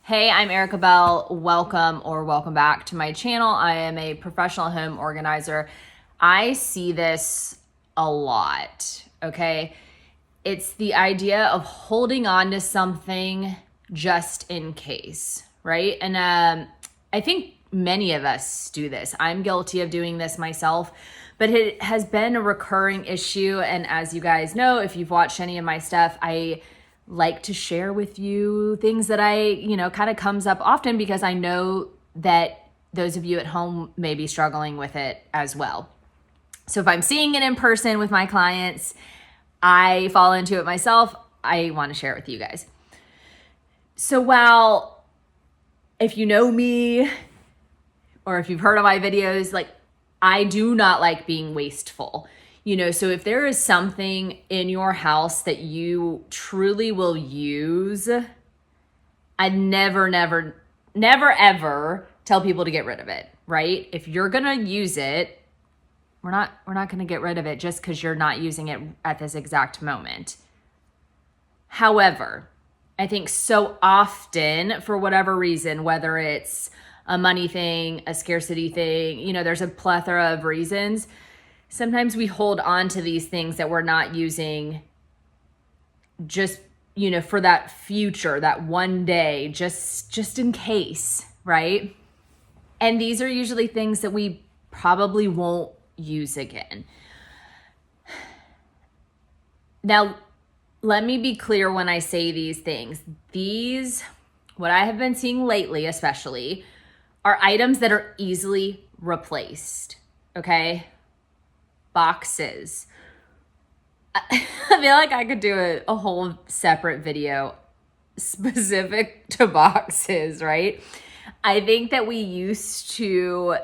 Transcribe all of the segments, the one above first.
Hey, I'm Erica Bell. Welcome back to my channel. I am a professional home organizer. I see this a lot, okay? It's the idea of holding on to something just in case, right? And I think many of us do this. I'm guilty of doing this myself, but it has been a recurring issue. And as you guys know, if you've watched any of my stuff, I like to share with you things that kind of comes up often because I know that those of you at home may be struggling with it as well. So if I'm seeing it in person with my clients, I fall into it myself. I want to share it with you guys. So while if you know me or if you've heard of my videos, like I do not like being wasteful. So if there is something in your house that you truly will going to I never, ever tell people to get rid of it, right? If you're going to use it, we're not going to get rid of it just because you're not using it at this exact moment. However, I think so often, for whatever reason, whether it's a money thing, a scarcity thing, there's a plethora of reasons. Sometimes we hold on to these things that we're not using just, for that future, that one day, just in case, right? And these are usually things that we probably won't use again. Now, let me be clear when I say these things. What I have been seeing lately especially, are items that are easily replaced, okay? Boxes. I feel like I could do a whole separate video specific to boxes, right? I think that we used to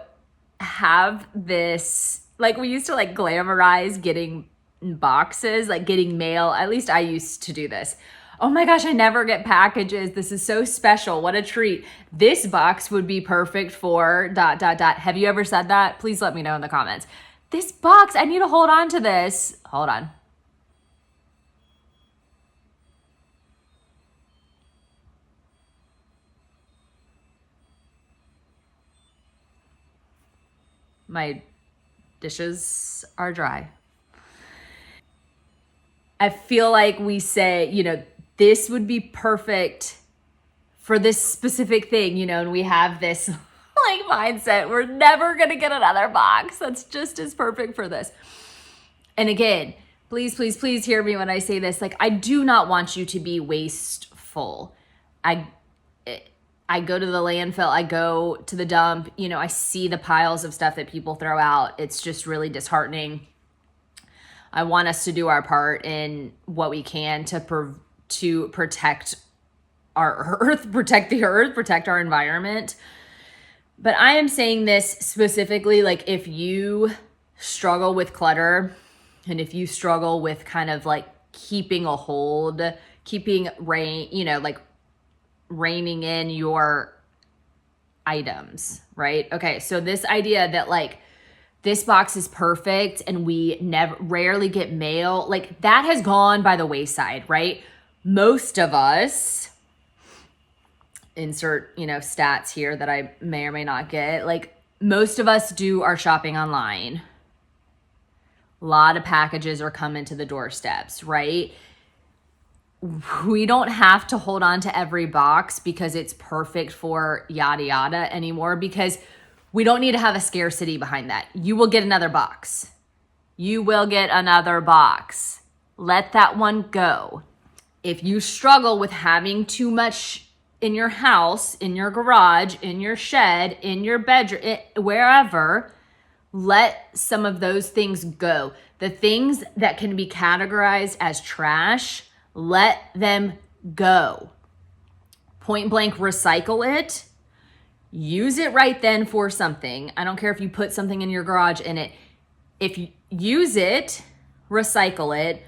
have this, we used to glamorize getting boxes, getting mail. At least I used to do this. Oh my gosh, I never get packages. This is so special. What a treat. This box would be perfect for ... Have you ever said that? Please let me know in the comments. This box, I need to hold on to this. Hold on. My dishes are dry. I feel like we say, this would be perfect for this specific thing, and we have this mindset. We're never going to get another box that's just as perfect for this. And again, please hear me when I say this. I do not want you to be wasteful. I go to the landfill, I go to the dump, I see the piles of stuff that people throw out. It's just really disheartening. I want us to do our part in what we can to protect our earth, protect the earth, protect our environment. But I am saying this specifically, if you struggle with clutter and if you struggle with kind of keeping a hold, reining in your items, right? Okay, so this idea that this box is perfect and we rarely get mail, that has gone by the wayside, right? Most of us, insert, stats here that I may or may not get, most of us do our shopping online. A lot of packages are coming to the doorsteps, right? We don't have to hold on to every box because it's perfect for yada yada anymore, because we don't need to have a scarcity behind that. You will get another box. Let that one go. If you struggle with having too much in your house, in your garage, in your shed, in your bedroom, wherever, let some of those things go. The things that can be categorized as trash, let them go. Point blank, recycle it. Use it right then for something. I don't care if you put something in your garage in it. If you use it, recycle it.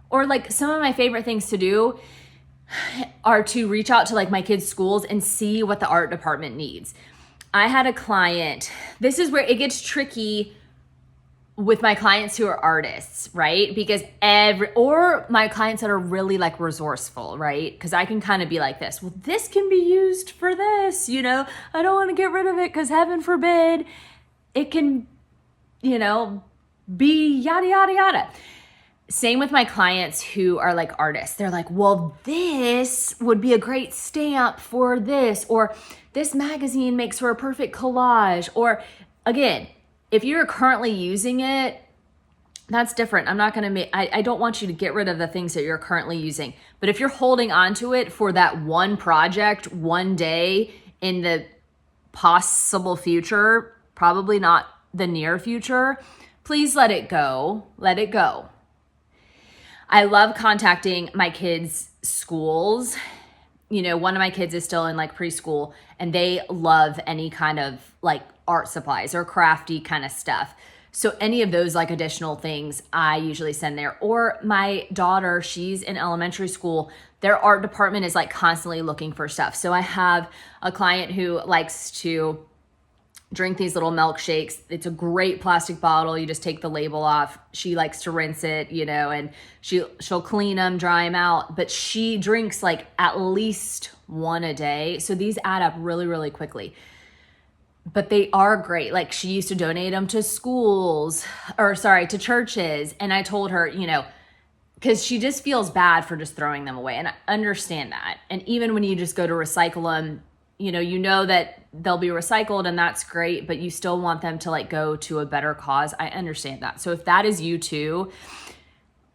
Or some of my favorite things to do are to reach out to my kids' schools and see what the art department needs. I had a client. This is where it gets tricky with my clients who are artists, right? Because or my clients that are really like resourceful, right? Because I can kind of be like this, well, this can be used for this, I don't want to get rid of it because heaven forbid it can, be yada, yada, yada. Same with my clients who are like artists. They're like, well, this would be a great stamp for this, or this magazine makes for a perfect collage. Or again, if you're currently using it, that's different. I'm not going to I don't want you to get rid of the things that you're currently using. But if you're holding on to it for that one project, one day in the possible future, probably not the near future, please let it go. Let it go. I love contacting my kids' schools. One of my kids is still in like preschool, and they love any kind of like art supplies or crafty kind of stuff. So any of those like additional things I usually send there. Or my daughter, she's in elementary school. Their art department is like constantly looking for stuff. So I have a client who likes to drink these little milkshakes. It's a great plastic bottle. You just take the label off. She likes to rinse it, and she'll clean them, dry them out, but she drinks like at least one a day. So these add up really, really quickly. But they are great. Like she used to donate them to to churches. And I told her, because she just feels bad for just throwing them away. And I understand that. And even when you just go to recycle them, you know that they'll be recycled and that's great, but you still want them to like go to a better cause. I understand that. So if that is you too,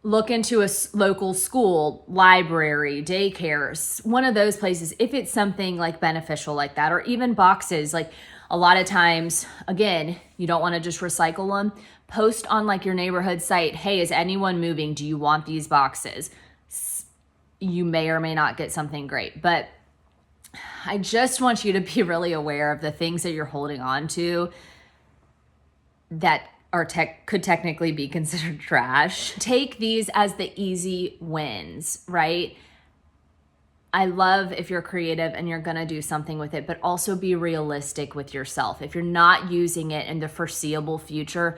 look into a local school, library, daycare, one of those places, if it's something like beneficial like that, or even boxes. Like a lot of times, again, you don't want to just recycle them. Post on like your neighborhood site, hey, is anyone moving? Do you want these boxes? You may or may not get something great, but I just want you to be really aware of the things that you're holding on to that are could technically be considered trash. Take these as the easy wins, right? I love if you're creative and you're going to do something with it, but also be realistic with yourself. If you're not using it in the foreseeable future,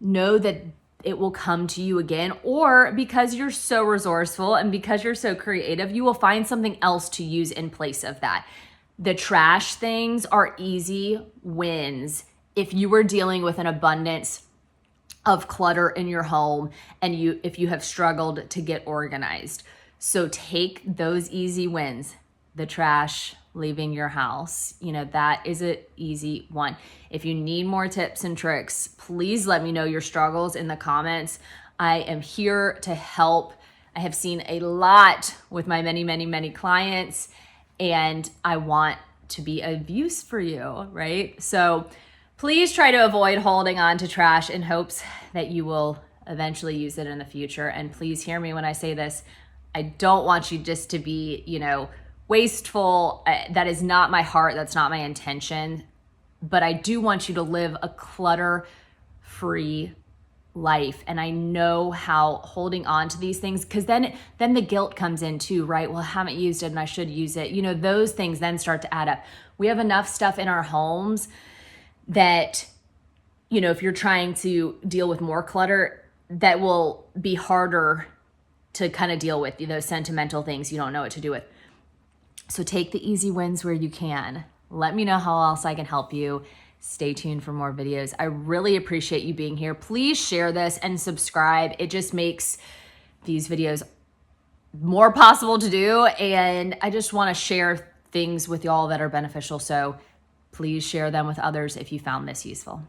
know that it will come to you again, or because you're so resourceful and because you're so creative, you will find something else to use in place of that. The trash things are easy wins if you were dealing with an abundance of clutter in your home and if you have struggled to get organized. So take those easy wins, the trash, leaving your house, that is an easy one. If you need more tips and tricks, please let me know your struggles in the comments. I am here to help. I have seen a lot with my many, many, many clients, and I want to be of use for you, right? So please try to avoid holding on to trash in hopes that you will eventually use it in the future. And please hear me when I say this. I don't want you just to be, wasteful. That is not my heart. That's not my intention. But I do want you to live a clutter-free life. And I know how holding on to these things, because then the guilt comes in too, right? Well, I haven't used it and I should use it. Those things then start to add up. We have enough stuff in our homes that, if you're trying to deal with more clutter, that will be harder to kind of deal with, those sentimental things you don't know what to do with. So take the easy wins where you can. Let me know how else I can help you. Stay tuned for more videos. I really appreciate you being here. Please share this and subscribe. It just makes these videos more possible to do. And I just want to share things with y'all that are beneficial. So please share them with others if you found this useful.